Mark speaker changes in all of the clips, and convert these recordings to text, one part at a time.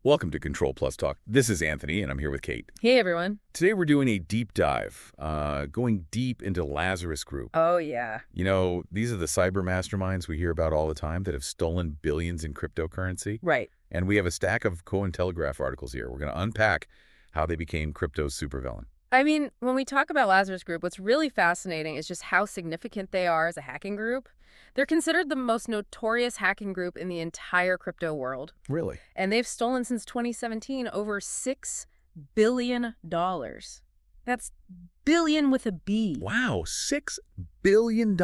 Speaker 1: Welcome to Ctrl+Talk. This is Anthony, and I'm here with Kate.
Speaker 2: Hey, everyone.
Speaker 1: Today we're doing a deep dive, going deep into Lazarus Group.
Speaker 2: Oh, yeah.
Speaker 1: You know, these are the cyber masterminds we hear about all the time that have stolen billions in cryptocurrency.
Speaker 2: Right.
Speaker 1: And we have a stack of Cointelegraph articles here. We're going to unpack how they became crypto's supervillain.
Speaker 2: I mean, when we talk about Lazarus Group, what's really fascinating is just how significant they are as a hacking group. They're considered the most notorious hacking group in the entire crypto world.
Speaker 1: Really?
Speaker 2: And they've stolen since 2017 over $6 billion. That's billion with a B.
Speaker 1: Wow, $6 billion.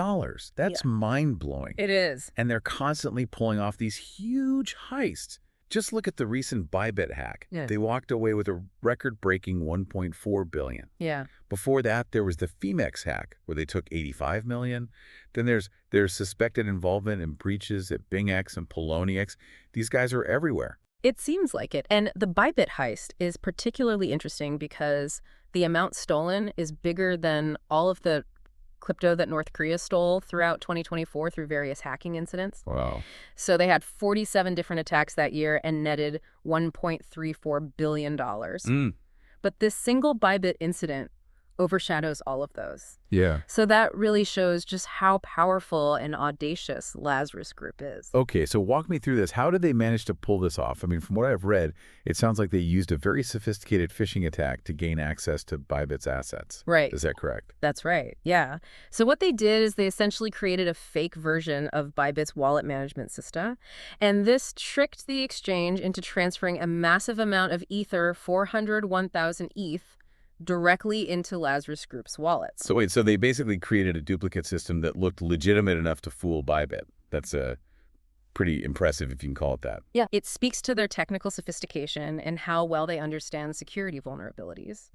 Speaker 1: That's mind-blowing.
Speaker 2: It is.
Speaker 1: And they're constantly pulling off these huge heists. Just look at the recent Bybit hack.
Speaker 2: Yeah.
Speaker 1: They walked away with a record-breaking $1.4 billion.
Speaker 2: Yeah.
Speaker 1: Before that, there was the Femex hack, where they took $85 million. Then there's suspected involvement in breaches at BingX and Poloniex. These guys are everywhere.
Speaker 2: It seems like it. And the Bybit heist is particularly interesting because the amount stolen is bigger than all of the crypto that North Korea stole throughout 2024 through various hacking incidents.
Speaker 1: Wow.
Speaker 2: So they had 47 different attacks that year and netted $1.34 billion. But this single Bybit incident overshadows all of those.
Speaker 1: Yeah.
Speaker 2: So that really shows just how powerful and audacious Lazarus Group is.
Speaker 1: Okay, so walk me through this. How did they manage to pull this off? I mean, from what I've read, it sounds like they used a very sophisticated phishing attack to gain access to Bybit's assets.
Speaker 2: Right.
Speaker 1: Is that correct?
Speaker 2: That's right. Yeah. So what they did is they essentially created a fake version of Bybit's wallet management system. And this tricked the exchange into transferring a massive amount of Ether, 401,000 ETH, directly into Lazarus Group's wallets.
Speaker 1: So wait, so they basically created a duplicate system that looked legitimate enough to fool Bybit. That's pretty impressive, if you can call it that.
Speaker 2: Yeah. It speaks to their technical sophistication and how well they understand security vulnerabilities.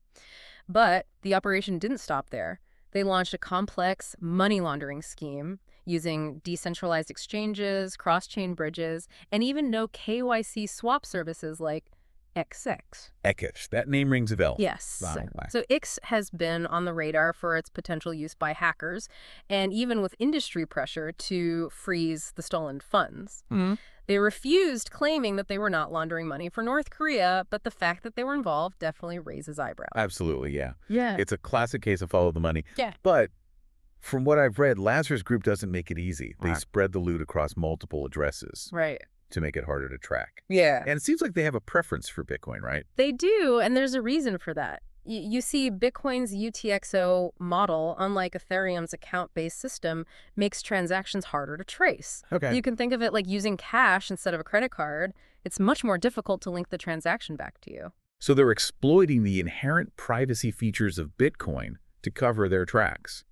Speaker 2: But the operation didn't stop there. They launched a complex money laundering scheme using decentralized exchanges, cross-chain bridges, and even no KYC swap services like XX.
Speaker 1: X. That name rings a bell.
Speaker 2: Yes.
Speaker 1: Wow.
Speaker 2: So X has been on the radar for its potential use by hackers, and even with industry pressure to freeze the stolen funds. They refused, claiming that they were not laundering money for North Korea, but the fact that they were involved definitely raises eyebrows.
Speaker 1: Absolutely, yeah.
Speaker 2: Yeah.
Speaker 1: It's a classic case of follow the money.
Speaker 2: Yeah.
Speaker 1: But from what I've read, Lazarus Group doesn't make it easy. They spread the loot across multiple addresses.
Speaker 2: Right.
Speaker 1: To make it harder to track.
Speaker 2: Yeah.
Speaker 1: And it seems like they have a preference for Bitcoin, right?
Speaker 2: They do, and there's a reason for that. You see, Bitcoin's UTXO model, unlike Ethereum's account-based system, makes transactions harder to trace.
Speaker 1: Okay.
Speaker 2: You can think of it like using cash instead of a credit card. It's much more difficult to link the transaction back to you.
Speaker 1: So they're exploiting the inherent privacy features of Bitcoin to cover their tracks.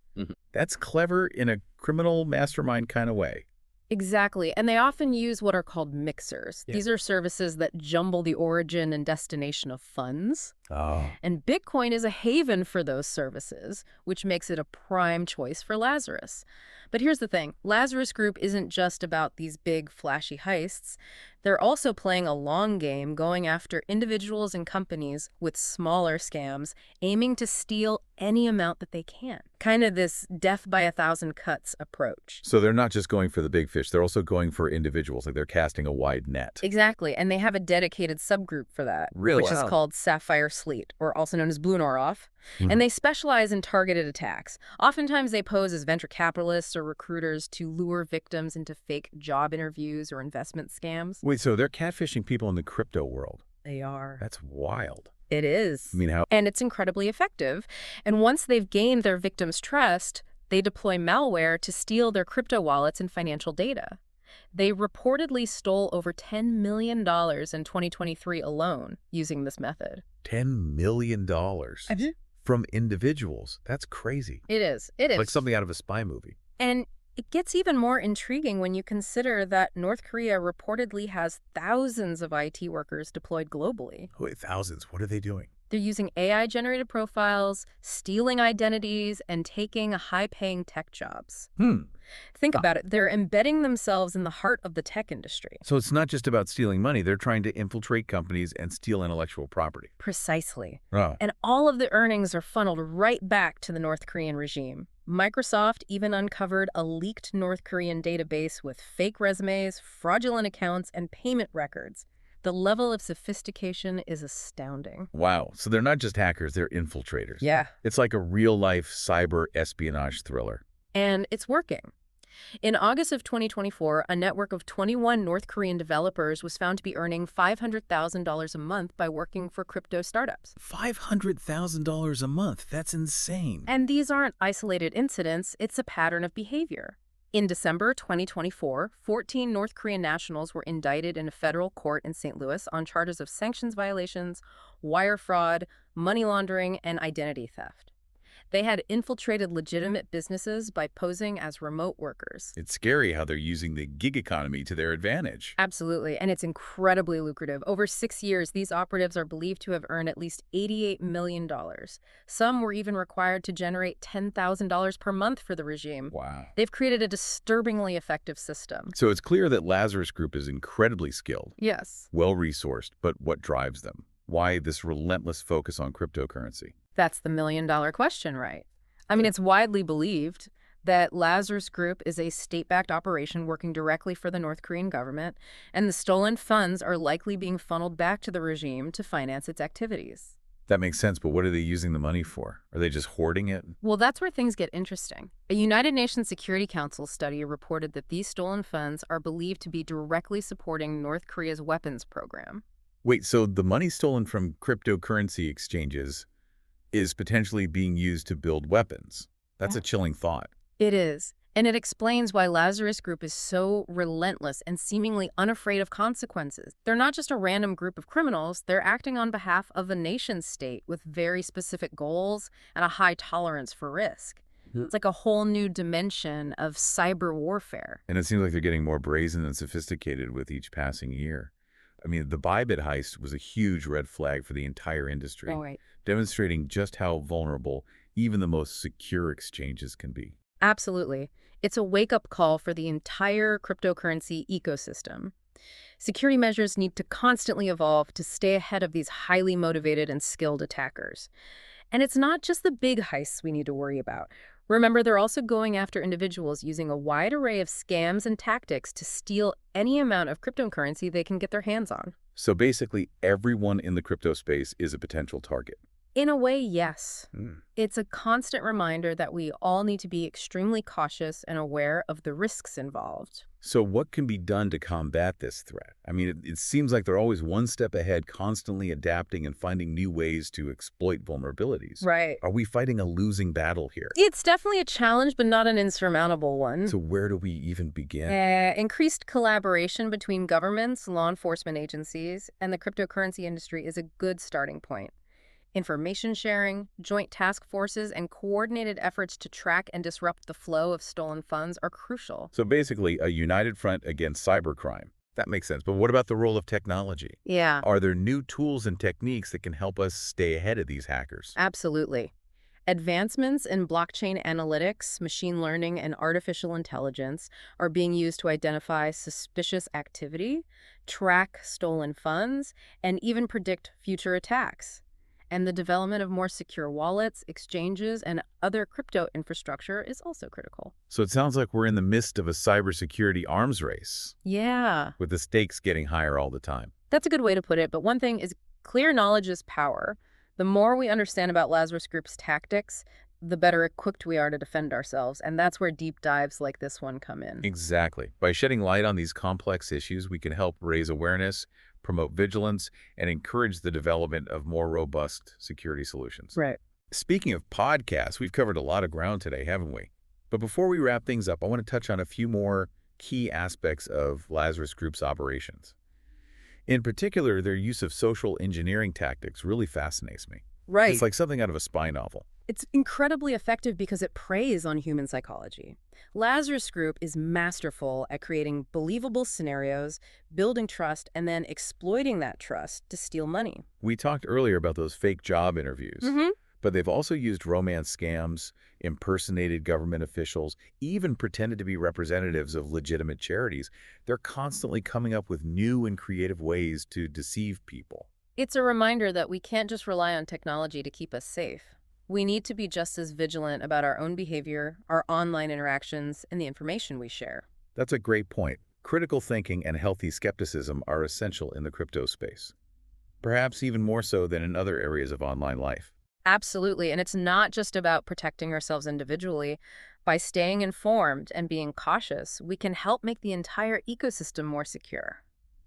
Speaker 1: That's clever in a criminal mastermind kind of way.
Speaker 2: Exactly. And they often use what are called mixers.
Speaker 1: Yeah.
Speaker 2: These are services that jumble the origin and destination of funds.
Speaker 1: Oh.
Speaker 2: And Bitcoin is a haven for those services, which makes it a prime choice for Lazarus. But here's the thing. Lazarus Group isn't just about these big, flashy heists. They're also playing a long game, going after individuals and companies with smaller scams, aiming to steal any amount that they can. Kind of this death by a thousand cuts approach.
Speaker 1: So they're not just going for the big fish. They're also going for individuals. Like they're casting a wide net.
Speaker 2: Exactly. And they have a dedicated subgroup for that.
Speaker 1: Really?
Speaker 2: Which is called Sapphire Sleet, or also known as Blue Noroff. And they specialize in targeted attacks. Oftentimes they pose as venture capitalists or recruiters to lure victims into fake job interviews or investment scams.
Speaker 1: Wait, so they're catfishing people in the crypto world?
Speaker 2: They are.
Speaker 1: That's wild.
Speaker 2: It is.
Speaker 1: I mean, how?
Speaker 2: And it's incredibly effective. And once they've gained their victims' trust, they deploy malware to steal their crypto wallets and financial data. They reportedly stole over $10 million in 2023 alone using this method.
Speaker 1: $10 million from individuals. That's crazy.
Speaker 2: It is. It is.
Speaker 1: Like something out of a spy movie.
Speaker 2: And it gets even more intriguing when you consider that North Korea reportedly has thousands of IT workers deployed globally.
Speaker 1: Wait, thousands. What are they doing?
Speaker 2: They're using AI-generated profiles, stealing identities, and taking high-paying tech jobs. Think about it. They're embedding themselves in the heart of the tech industry.
Speaker 1: So it's not just about stealing money. They're trying to infiltrate companies and steal intellectual property.
Speaker 2: Precisely.
Speaker 1: Oh.
Speaker 2: And all of the earnings are funneled right back to the North Korean regime. Microsoft even uncovered a leaked North Korean database with fake resumes, fraudulent accounts, and payment records. The level of sophistication is astounding.
Speaker 1: Wow. So they're not just hackers, they're infiltrators.
Speaker 2: Yeah.
Speaker 1: It's like a real-life cyber espionage thriller.
Speaker 2: And it's working. In August of 2024, a network of 21 North Korean developers was found to be earning $500,000 a month by working for crypto startups.
Speaker 1: $500,000 a month. That's insane.
Speaker 2: And these aren't isolated incidents, it's a pattern of behavior. In December 2024, 14 North Korean nationals were indicted in a federal court in St. Louis on charges of sanctions violations, wire fraud, money laundering, and identity theft. They had infiltrated legitimate businesses by posing as remote workers.
Speaker 1: It's scary how they're using the gig economy to their advantage.
Speaker 2: Absolutely, and it's incredibly lucrative. Over 6 years, these operatives are believed to have earned at least $88 million. Some were even required to generate $10,000 per month for the regime.
Speaker 1: Wow.
Speaker 2: They've created a disturbingly effective system.
Speaker 1: So it's clear that Lazarus Group is incredibly skilled,
Speaker 2: Yes.
Speaker 1: well-resourced, but what drives them? Why this relentless focus on cryptocurrency?
Speaker 2: That's the million-dollar question, right? I mean, it's widely believed that Lazarus Group is a state-backed operation working directly for the North Korean government, and the stolen funds are likely being funneled back to the regime to finance its activities.
Speaker 1: That makes sense, but what are they using the money for? Are they just hoarding it?
Speaker 2: Well, that's where things get interesting. A United Nations Security Council study reported that these stolen funds are believed to be directly supporting North Korea's weapons program.
Speaker 1: Wait, so the money stolen from cryptocurrency exchanges is potentially being used to build weapons? That's a chilling thought.
Speaker 2: It is. And it explains why Lazarus Group is so relentless and seemingly unafraid of consequences. They're not just a random group of criminals, they're acting on behalf of a nation state with very specific goals and a high tolerance for risk. It's like a whole new dimension of cyber warfare.
Speaker 1: And it seems like they're getting more brazen and sophisticated with each passing year. I mean, the Bybit heist was a huge red flag for the entire industry,
Speaker 2: Oh, right.
Speaker 1: demonstrating just how vulnerable even the most secure exchanges can be.
Speaker 2: Absolutely. It's a wake-up call for the entire cryptocurrency ecosystem. Security measures need to constantly evolve to stay ahead of these highly motivated and skilled attackers. And it's not just the big heists we need to worry about. Remember, they're also going after individuals using a wide array of scams and tactics to steal any amount of cryptocurrency they can get their hands on.
Speaker 1: So basically, everyone in the crypto space is a potential target.
Speaker 2: In a way, yes.
Speaker 1: Hmm.
Speaker 2: It's a constant reminder that we all need to be extremely cautious and aware of the risks involved.
Speaker 1: So what can be done to combat this threat? I mean, it seems like they're always one step ahead, constantly adapting and finding new ways to exploit vulnerabilities.
Speaker 2: Right.
Speaker 1: Are we fighting a losing battle here?
Speaker 2: It's definitely a challenge, but not an insurmountable one.
Speaker 1: So where do we even begin?
Speaker 2: Increased collaboration between governments, law enforcement agencies, and the cryptocurrency industry is a good starting point. Information sharing, joint task forces, and coordinated efforts to track and disrupt the flow of stolen funds are crucial.
Speaker 1: So basically, a united front against cybercrime. That makes sense. But what about the role of technology?
Speaker 2: Yeah,
Speaker 1: Are there new tools and techniques that can help us stay ahead of these hackers?
Speaker 2: absolutely. Advancements in blockchain analytics, machine learning, and artificial intelligence are being used to identify suspicious activity, track stolen funds, and even predict future attacks. And the development of more secure wallets, exchanges, and other crypto infrastructure is also critical.
Speaker 1: So it sounds like we're in the midst of a cybersecurity arms race,
Speaker 2: Yeah,
Speaker 1: with the stakes getting higher all the time.
Speaker 2: that's a good way to put it. But one thing is clear knowledge is power. The more we understand about Lazarus Group's tactics, the better equipped we are to defend ourselves. And that's where deep dives like this one come in.
Speaker 1: Exactly. By shedding light on these complex issues, we can help raise awareness, promote vigilance, and encourage the development of more robust security solutions.
Speaker 2: Right.
Speaker 1: Speaking of podcasts, we've covered a lot of ground today, haven't we? But before we wrap things up, I want to touch on a few more key aspects of Lazarus Group's operations. In particular, their use of social engineering tactics really fascinates me.
Speaker 2: Right.
Speaker 1: It's like something out of a spy novel.
Speaker 2: It's incredibly effective because it preys on human psychology. Lazarus Group is masterful at creating believable scenarios, building trust, and then exploiting that trust to steal money.
Speaker 1: We talked earlier about those fake job interviews, but they've also used romance scams, impersonated government officials, even pretended to be representatives of legitimate charities. They're constantly coming up with new and creative ways to deceive people.
Speaker 2: It's a reminder that we can't just rely on technology to keep us safe. We need to be just as vigilant about our own behavior, our online interactions, and the information we share.
Speaker 1: That's a great point. Critical thinking and healthy skepticism are essential in the crypto space, perhaps even more so than in other areas of online life.
Speaker 2: Absolutely. And it's not just about protecting ourselves individually. By staying informed and being cautious, we can help make the entire ecosystem more secure.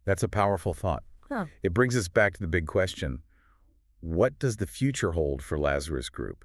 Speaker 1: That's a powerful thought.
Speaker 2: Huh.
Speaker 1: It brings us back to the big question: what does the future hold for Lazarus Group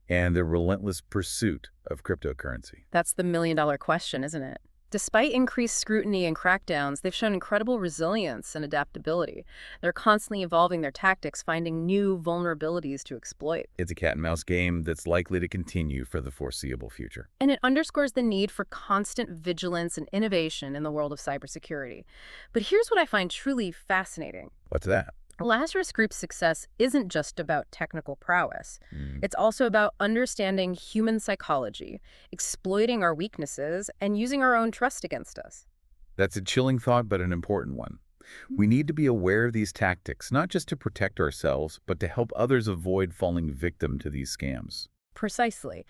Speaker 1: and their relentless pursuit of cryptocurrency?
Speaker 2: That's the million-dollar question, isn't it? Despite increased scrutiny and crackdowns, they've shown incredible resilience and adaptability. They're constantly evolving their tactics, finding new vulnerabilities to exploit.
Speaker 1: It's a cat-and-mouse game that's likely to continue for the foreseeable future.
Speaker 2: And it underscores the need for constant vigilance and innovation in the world of cybersecurity. But here's what I find truly fascinating.
Speaker 1: What's that?
Speaker 2: Lazarus Group's success isn't just about technical prowess. It's also about understanding human psychology, exploiting our weaknesses, and using our own trust against us.
Speaker 1: That's a chilling thought, but an important one. We need to be aware of these tactics, not just to protect ourselves, but to help others avoid falling victim to these scams.
Speaker 2: Precisely.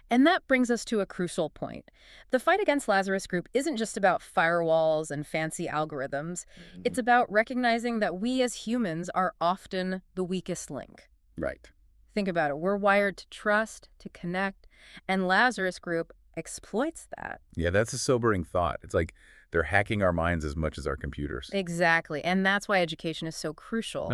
Speaker 2: And that brings us to a crucial point. The fight against Lazarus Group isn't just about firewalls and fancy algorithms. It's about recognizing that we as humans are often the weakest link.
Speaker 1: Right.
Speaker 2: Think about it. We're wired to trust, to connect, and Lazarus Group exploits that.
Speaker 1: Yeah, that's a sobering thought. It's like they're hacking our minds as much as our computers.
Speaker 2: Exactly. And that's why education is so crucial.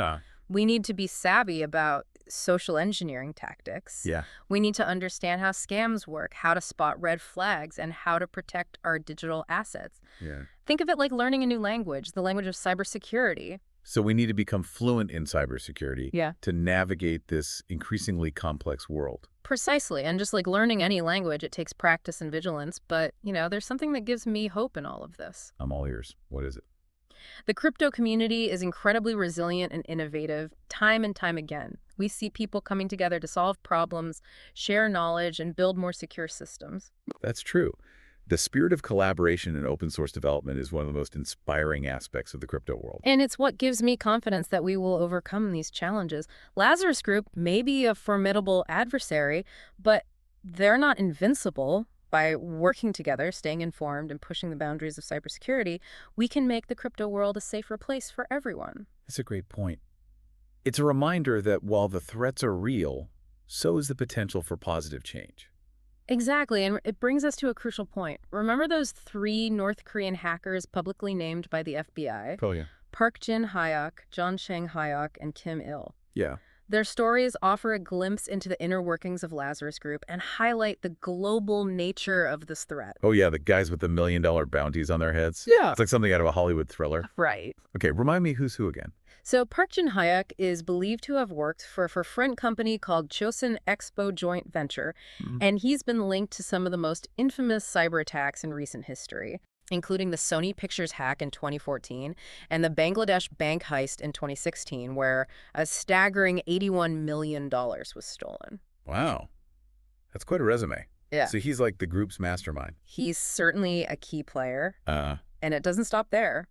Speaker 2: We need to be savvy about social engineering tactics.
Speaker 1: Yeah.
Speaker 2: We need to understand how scams work, how to spot red flags, and how to protect our digital assets.
Speaker 1: Yeah.
Speaker 2: Think of it like learning a new language, the language of cybersecurity.
Speaker 1: So we need to become fluent in cybersecurity to navigate this increasingly complex world.
Speaker 2: Precisely. And just like learning any language, it takes practice and vigilance. But, there's something that gives me hope in all of this.
Speaker 1: I'm all ears. What is it?
Speaker 2: The crypto community is incredibly resilient and innovative, time and time again. We see people coming together to solve problems, share knowledge, and build more secure systems.
Speaker 1: That's true. The spirit of collaboration and open source development is one of the most inspiring aspects of the crypto world.
Speaker 2: And it's what gives me confidence that we will overcome these challenges. Lazarus Group may be a formidable adversary, but they're not invincible. By working together, staying informed, and pushing the boundaries of cybersecurity, we can make the crypto world a safer place for everyone.
Speaker 1: That's a great point. It's a reminder that while the threats are real, so is the potential for positive change.
Speaker 2: Exactly, and it brings us to a crucial point. Remember those 3 North Korean hackers publicly named by the FBI?
Speaker 1: Oh, yeah.
Speaker 2: Park Jin-hyuk, John Chang-hyuk, and Kim Il.
Speaker 1: Yeah.
Speaker 2: Their stories offer a glimpse into the inner workings of Lazarus Group and highlight the global nature of this threat.
Speaker 1: Oh, yeah, the guys with the $1 million bounties on their heads?
Speaker 2: Yeah.
Speaker 1: It's like something out of a Hollywood thriller.
Speaker 2: Right.
Speaker 1: Okay, remind me who's who again.
Speaker 2: So Park Jin-hyuk is believed to have worked for a friend company called Chosun Expo Joint Venture, and he's been linked to some of the most infamous cyber attacks in recent history, including the Sony Pictures hack in 2014 and the Bangladesh bank heist in 2016, where a staggering $81 million was stolen.
Speaker 1: Wow. That's quite a resume.
Speaker 2: Yeah.
Speaker 1: So he's like the group's mastermind.
Speaker 2: He's certainly a key player, and it doesn't stop there.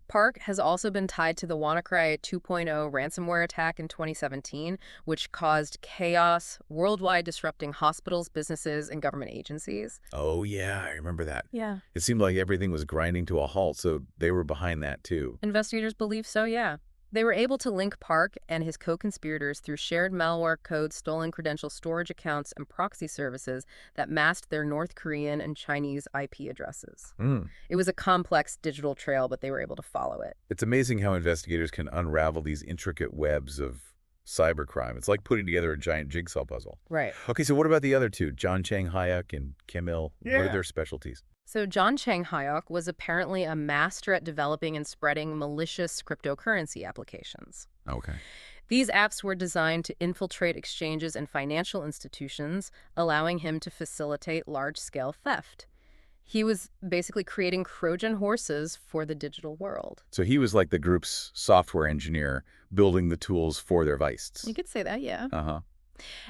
Speaker 2: Park has also been tied to the WannaCry 2.0 ransomware attack in 2017, which caused chaos worldwide, disrupting hospitals, businesses, and government agencies.
Speaker 1: Oh, yeah, I remember that.
Speaker 2: Yeah.
Speaker 1: It seemed like everything was grinding to a halt, so they were behind that, too.
Speaker 2: Investigators believe so, yeah. They were able to link Park and his co-conspirators through shared malware code, stolen credential storage accounts, and proxy services that masked their North Korean and Chinese IP addresses. It was a complex digital trail, but they were able to follow it.
Speaker 1: It's amazing how investigators can unravel these intricate webs of cybercrime. It's like putting together a giant jigsaw puzzle.
Speaker 2: Right.
Speaker 1: Okay, so what about the other two, John Chang-hyuk and Kim Il? What are their specialties?
Speaker 2: So John Chang-hyuk was apparently a master at developing and spreading malicious cryptocurrency applications.
Speaker 1: Okay.
Speaker 2: These apps were designed to infiltrate exchanges and financial institutions, allowing him to facilitate large-scale theft. He was basically creating Trojan horses for the digital world.
Speaker 1: So he was like the group's software engineer, building the tools for their heists.
Speaker 2: You could say that, yeah.
Speaker 1: Uh-huh.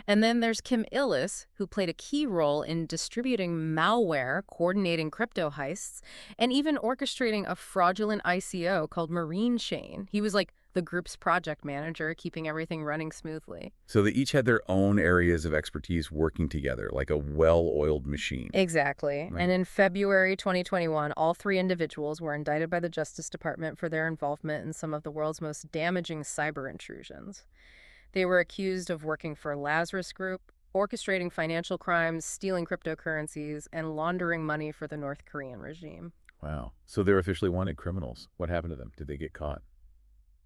Speaker 2: And then there's Kim Illis, who played a key role in distributing malware, coordinating crypto heists, and even orchestrating a fraudulent ICO called Marine Chain. He was like the group's project manager, keeping everything running smoothly.
Speaker 1: So they each had their own areas of expertise working together, like a well-oiled machine.
Speaker 2: Exactly.
Speaker 1: Right.
Speaker 2: And in February 2021, all three individuals were indicted by the Justice Department for their involvement in some of the world's most damaging cyber intrusions. They were accused of working for Lazarus Group, orchestrating financial crimes, stealing cryptocurrencies, and laundering money for the North Korean regime.
Speaker 1: Wow. So they're officially wanted criminals. What happened to them? Did they get caught?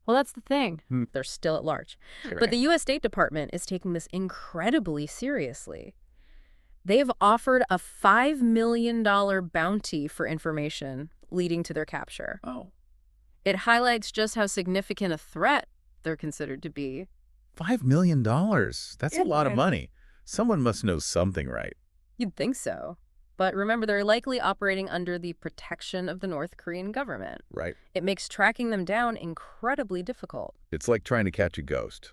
Speaker 2: Well, that's the thing.
Speaker 1: Hmm.
Speaker 2: They're still at large.
Speaker 1: Right.
Speaker 2: But the U.S. State Department is taking this incredibly seriously. They've offered a $5 million bounty for information leading to their capture.
Speaker 1: Oh,
Speaker 2: It highlights just how significant a threat they're considered to be.
Speaker 1: $5 million. That's
Speaker 2: Yeah,
Speaker 1: a lot of
Speaker 2: man.
Speaker 1: money. Someone must know something right.
Speaker 2: You'd think so. But remember, they're likely operating under the protection of the North Korean government.
Speaker 1: Right.
Speaker 2: It makes tracking them down incredibly difficult.
Speaker 1: It's like trying to catch a ghost.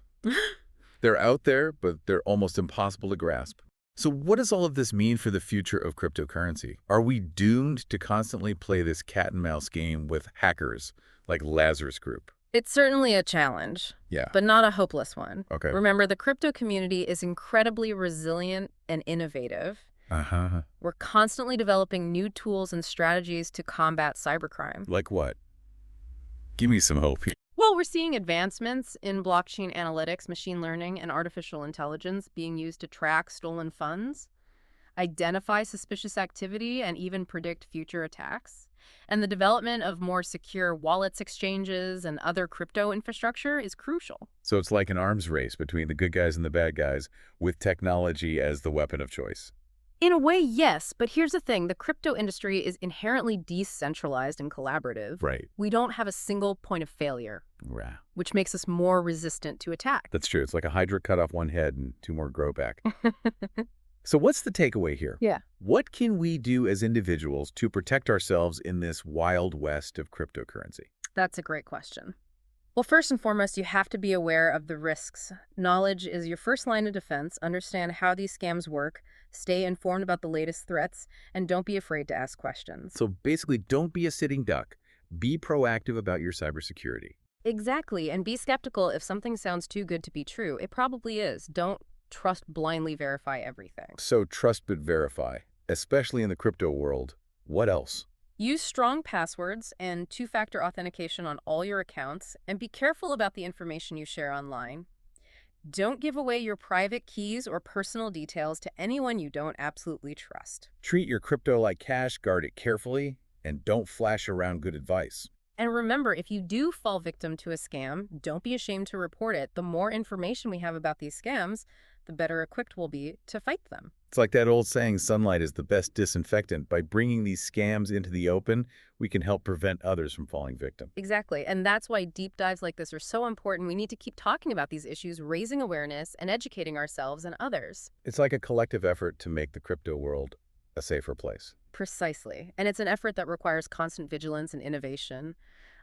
Speaker 1: They're out there, but they're almost impossible to grasp. So what does all of this mean for the future of cryptocurrency? Are we doomed to constantly play this cat and mouse game with hackers like Lazarus Group?
Speaker 2: It's certainly a challenge,
Speaker 1: Yeah.
Speaker 2: but not a hopeless one.
Speaker 1: Okay.
Speaker 2: Remember, the crypto community is incredibly resilient and innovative.
Speaker 1: Uh-huh.
Speaker 2: We're constantly developing new tools and strategies to combat cybercrime.
Speaker 1: Like what? Give me some hope.
Speaker 2: Well, we're seeing advancements in blockchain analytics, machine learning, and artificial intelligence being used to track stolen funds, identify suspicious activity, and even predict future attacks. And the development of more secure wallets, exchanges, and other crypto infrastructure is crucial.
Speaker 1: So it's like an arms race between the good guys and the bad guys, with technology as the weapon of choice.
Speaker 2: In a way, yes, but here's the thing. The crypto industry is inherently decentralized and collaborative.
Speaker 1: Right.
Speaker 2: We don't have a single point of failure,
Speaker 1: Rah.
Speaker 2: which makes us more resistant to attack.
Speaker 1: That's true. It's like a hydra cut off one head and two more grow back. So what's the takeaway here?
Speaker 2: Yeah.
Speaker 1: What can we do as individuals to protect ourselves in this wild west of cryptocurrency?
Speaker 2: That's a great question. Well, first and foremost, you have to be aware of the risks. Knowledge is your first line of defense. Understand how these scams work, stay informed about the latest threats, and don't be afraid to ask questions.
Speaker 1: So basically, don't be a sitting duck. Be proactive about your cybersecurity.
Speaker 2: Exactly, and be skeptical if something sounds too good to be true. It probably is. Don't trust blindly verify everything.
Speaker 1: So trust but verify, especially in the crypto world. What else?
Speaker 2: Use strong passwords and two-factor authentication on all your accounts, and be careful about the information you share online. Don't give away your private keys or personal details to anyone you don't absolutely trust.
Speaker 1: Treat your crypto like cash, guard it carefully, and don't flash around good advice.
Speaker 2: And remember, if you do fall victim to a scam, don't be ashamed to report it. The more information we have about these scams, the better equipped we'll be to fight them.
Speaker 1: It's like that old saying, sunlight is the best disinfectant. By bringing these scams into the open, we can help prevent others from falling victim.
Speaker 2: Exactly. And that's why deep dives like this are so important. We need to keep talking about these issues, raising awareness, and educating ourselves and others.
Speaker 1: It's like a collective effort to make the crypto world a safer place.
Speaker 2: Precisely. And it's an effort that requires constant vigilance and innovation.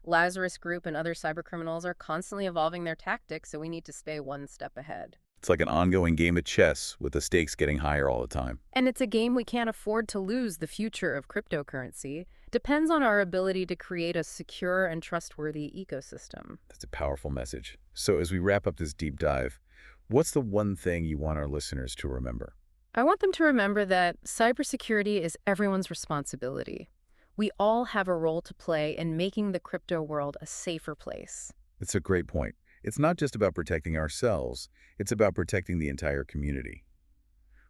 Speaker 2: Lazarus Group and other cybercriminals are constantly evolving their tactics, so we need to stay one step ahead.
Speaker 1: It's like an ongoing game of chess with the stakes getting higher all the time.
Speaker 2: And it's a game we can't afford to lose. The future of cryptocurrency depends on our ability to create a secure and trustworthy ecosystem.
Speaker 1: That's a powerful message. So as we wrap up this deep dive, what's the one thing you want our listeners to remember?
Speaker 2: I want them to remember that cybersecurity is everyone's responsibility. We all have a role to play in making the crypto world a safer place.
Speaker 1: It's a great point. It's not just about protecting ourselves, it's about protecting the entire community.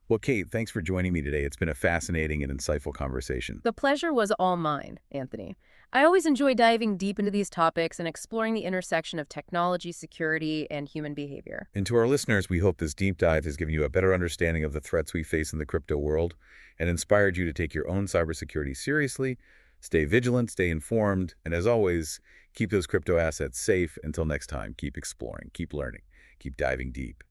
Speaker 1: Well, Kate, thanks for joining me today. It's been a fascinating and insightful conversation.
Speaker 2: The pleasure was all mine, Anthony. I always enjoy diving deep into these topics and exploring the intersection of technology, security, and human behavior.
Speaker 1: And to our listeners, we hope this deep dive has given you a better understanding of the threats we face in the crypto world and inspired you to take your own cybersecurity seriously. Stay vigilant, stay informed, and as always, keep those crypto assets safe. Until next time, keep exploring, keep learning, keep diving deep.